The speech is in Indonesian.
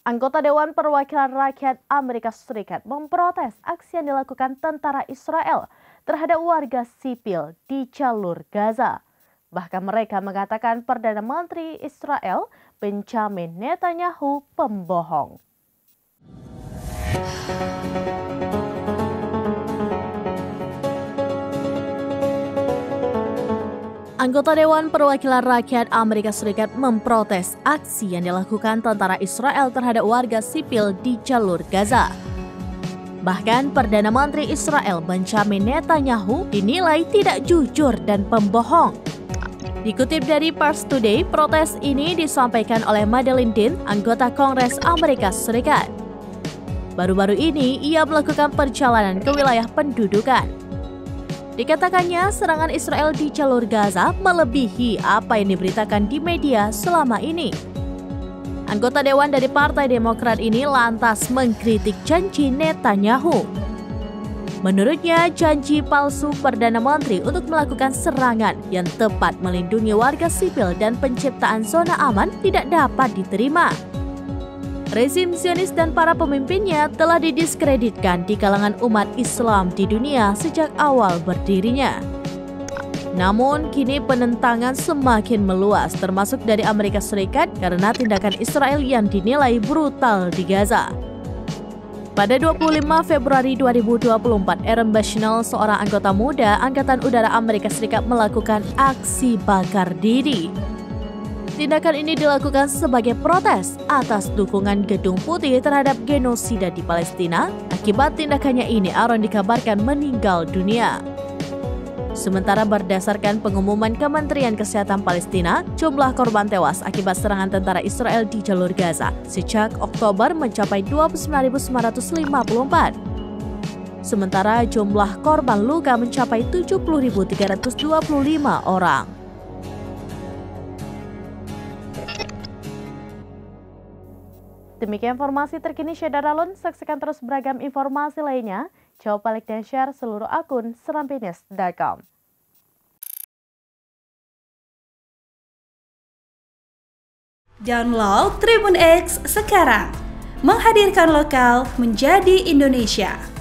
Anggota Dewan Perwakilan Rakyat Amerika Serikat memprotes aksi yang dilakukan tentara Israel terhadap warga sipil di jalur Gaza. Bahkan mereka mengatakan Perdana Menteri Israel Benjamin Netanyahu pembohong. Anggota Dewan Perwakilan Rakyat Amerika Serikat memprotes aksi yang dilakukan tentara Israel terhadap warga sipil di jalur Gaza. Bahkan Perdana Menteri Israel Benjamin Netanyahu dinilai tidak jujur dan pembohong. Dikutip dari Pars Today, protes ini disampaikan oleh Madeleine Dean, anggota Kongres Amerika Serikat. Baru-baru ini ia melakukan perjalanan ke wilayah pendudukan. Dikatakannya serangan Israel di jalur Gaza melebihi apa yang diberitakan di media selama ini. Anggota Dewan dari Partai Demokrat ini lantas mengkritik janji Netanyahu. Menurutnya, janji palsu Perdana Menteri untuk melakukan serangan yang tepat melindungi warga sipil dan penciptaan zona aman tidak dapat diterima. Rezim Zionis dan para pemimpinnya telah didiskreditkan di kalangan umat Islam di dunia sejak awal berdirinya. Namun, kini penentangan semakin meluas, termasuk dari Amerika Serikat karena tindakan Israel yang dinilai brutal di Gaza. Pada 25 Februari 2024, Aaron Bushnell, seorang anggota muda Angkatan Udara Amerika Serikat, melakukan aksi bakar diri. Tindakan ini dilakukan sebagai protes atas dukungan Gedung Putih terhadap genosida di Palestina. Akibat tindakannya ini, Aaron dikabarkan meninggal dunia. Sementara berdasarkan pengumuman Kementerian Kesehatan Palestina, jumlah korban tewas akibat serangan tentara Israel di jalur Gaza sejak Oktober mencapai 29.954. Sementara jumlah korban luka mencapai 70.325 orang. Demikian informasi terkini Syederalun, saksikan terus beragam informasi lainnya. Jawab balik dan share seluruh akun serampinews.com. Download Tribun X sekarang, menghadirkan lokal menjadi Indonesia.